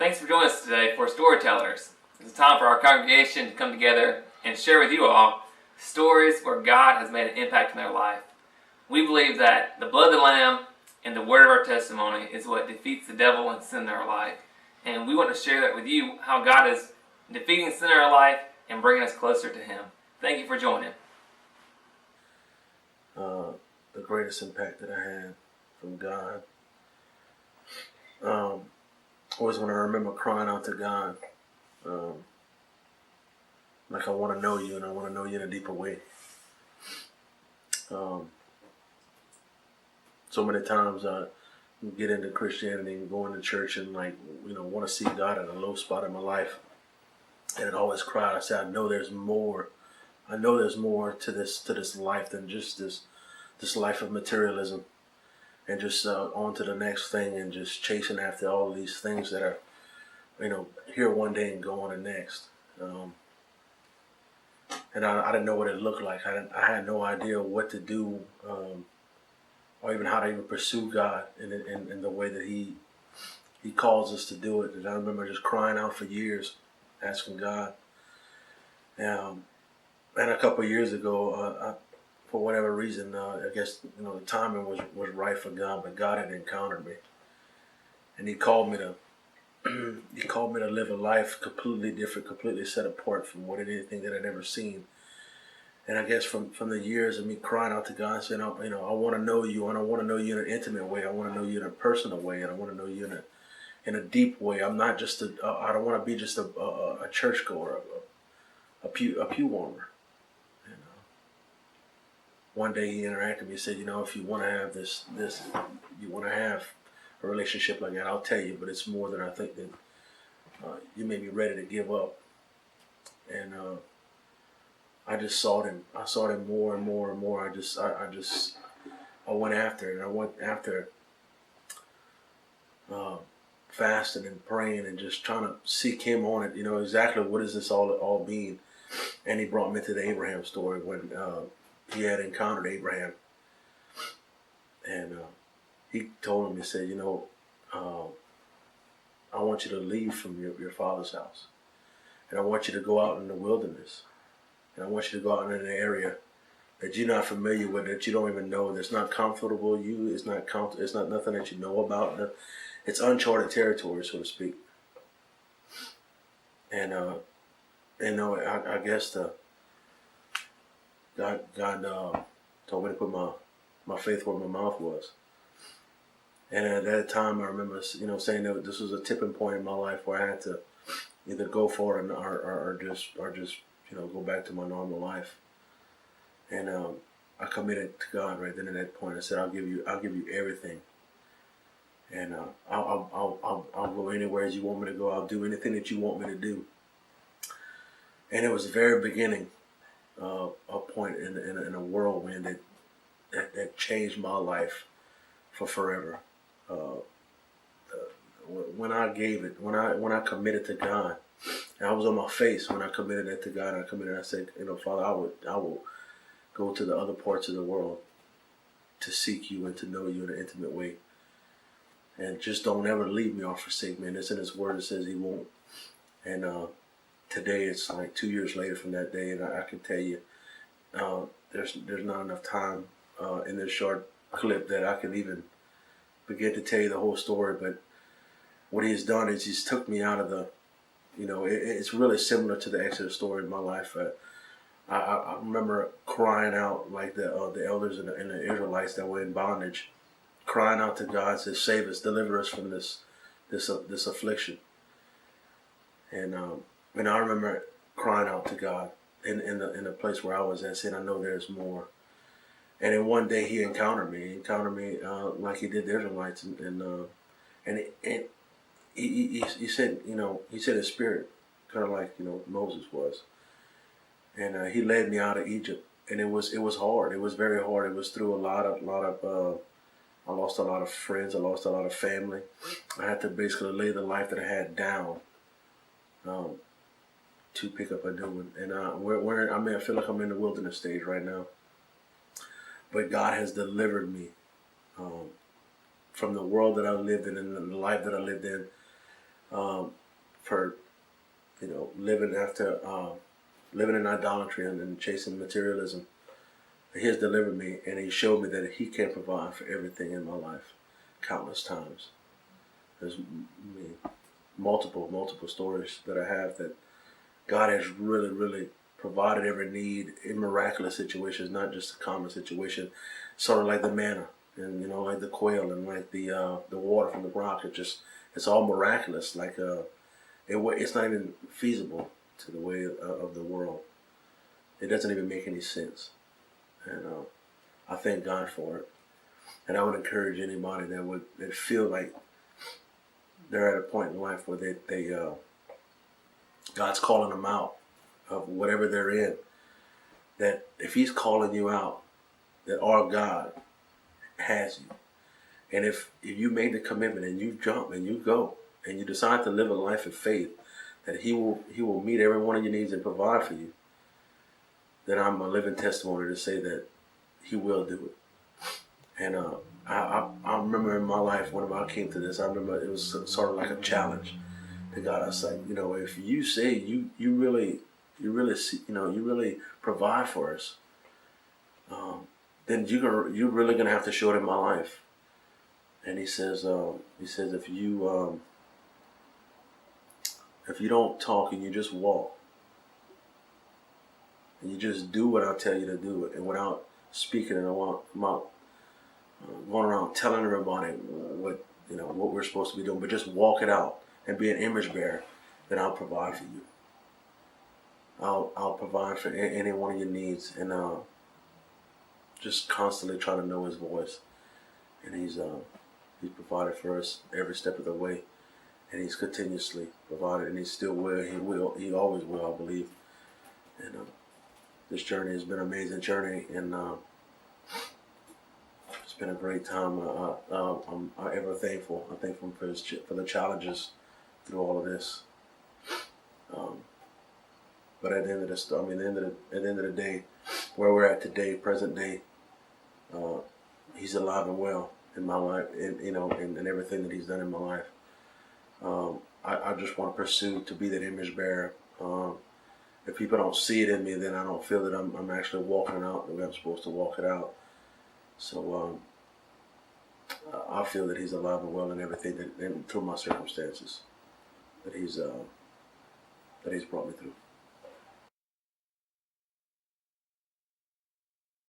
Thanks for joining us today for Storytellers. It's time for our congregation to come together and share with you all stories where God has made an impact in their life. We believe that the blood of the Lamb and the word of our testimony is what defeats the devil and sin in our life. And we want to share that with you, how God is defeating sin in our life and bringing us closer to Him. Thank you for joining. The greatest impact that I had from God. Always when I remember crying out to God, like I want to know you and I want to know you in a deeper way. So many times I get into Christianity and go into church and want to see God at a low spot in my life. And it always cried. I said, I know there's more. I know there's more to this life than just this life of materialism. And just on to the next thing and just chasing after all of these things that are, here one day and go on the next. And I didn't know what it looked like. I had no idea what to do, or even how to even pursue God in the way that He calls us to do it. And I remember just crying out for years, asking God. And a couple of years ago, for whatever reason, I guess the timing was right for God, but God had encountered me, and He called me to live a life completely different, completely set apart from anything that I'd ever seen. And I guess from the years of me crying out to God, saying, I want to know you, and I want to know you in an intimate way. I want to know you in a personal way, and I want to know you in a deep way. I'm not just I don't want to be just a churchgoer, a pew warmer. One day He interacted with me and said, if you want to have this, you want to have a relationship like that, I'll tell you, but it's more than I think that you may be ready to give up. And I just sought Him. I sought Him more and more and more. I went after it. I went after fasting and praying and just trying to seek Him on it. Exactly what does this all mean? And He brought me to the Abraham story when He had encountered Abraham, and He told him, He said, I want you to leave from your father's house, and I want you to go out in the wilderness, and I want you to go out in an area that you're not familiar with, that you don't even know, that's not comfortable. It's not nothing that you know about. It's uncharted territory, so to speak. And I guess God told me to put my faith where my mouth was. And at that time, I remember, saying that this was a tipping point in my life where I had to either go for it or just go back to my normal life. And I committed to God right then at that point. I said, I'll give you everything. And I'll go anywhere as you want me to go. I'll do anything that you want me to do. And it was the very beginning. A point in a whirlwind that changed my life for forever. When I gave it, when I committed to God, and I was on my face when I committed that to God. I said, Father, I will go to the other parts of the world to seek you and to know you in an intimate way. And just don't ever leave me or forsake me. And it's in His word. It says He won't. And today it's like 2 years later from that day, and I can tell you, there's not enough time in this short clip that I can even begin to tell you the whole story. But what He has done is He's took me out of the, it's really similar to the Exodus story in my life. I remember crying out like the elders and the Israelites that were in bondage, crying out to God to save us, deliver us from this affliction. And I remember crying out to God in the place where I was at, saying, I know there's more. And then one day He encountered me. He encountered me like He did the Israelites, and he said, He said His Spirit, kind of like Moses was. And He led me out of Egypt, and it was hard. It was very hard. It was through a lot of I lost a lot of friends. I lost a lot of family. I had to basically lay the life that I had down. To pick up a new one. And I feel like I'm in the wilderness stage right now. But God has delivered me from the world that I lived in and the life that I lived in for living in idolatry and chasing materialism. He has delivered me, and he showed me that he can provide for everything in my life, countless times. There's multiple stories that I have that God has really, really provided every need in miraculous situations, not just a common situation. Sort of like the manna, and like the quail, and like the water from the rock. It's all miraculous. Like it's not even feasible to the way of the world. It doesn't even make any sense, and I thank God for it. And I would encourage anybody that feel like they're at a point in life where they God's calling them out of whatever they're in, that if he's calling you out, that our God has you. And if you made the commitment and you jump and you go and you decide to live a life of faith, that he will meet every one of your needs and provide for you, then I'm a living testimony to say that he will do it. And I remember in my life, whenever I came to this, I remember it was sort of like a challenge to God. I was like, if you say you really provide for us, then you're really gonna have to show it in my life. And he says if you don't talk and you just walk and you just do what I tell you to do, and without speaking and about going around telling everybody what we're supposed to be doing, but just walk it out and be an image bearer, then I'll provide for you. I'll provide for any one of your needs, and just constantly try to know his voice. And he's provided for us every step of the way, and he's continuously provided, and he still will. He always will, I believe. And this journey has been an amazing journey, and it's been a great time. I'm ever thankful. I'm thankful for the challenges through all of this. But at the end of the day, where we're at today, present day, he's alive and well in my life, and everything that he's done in my life. I just want to pursue to be that image bearer. If people don't see it in me, then I don't feel that I'm actually walking it out the way I'm supposed to walk it out. So I feel that he's alive and well in everything and through my circumstances that he's brought me through.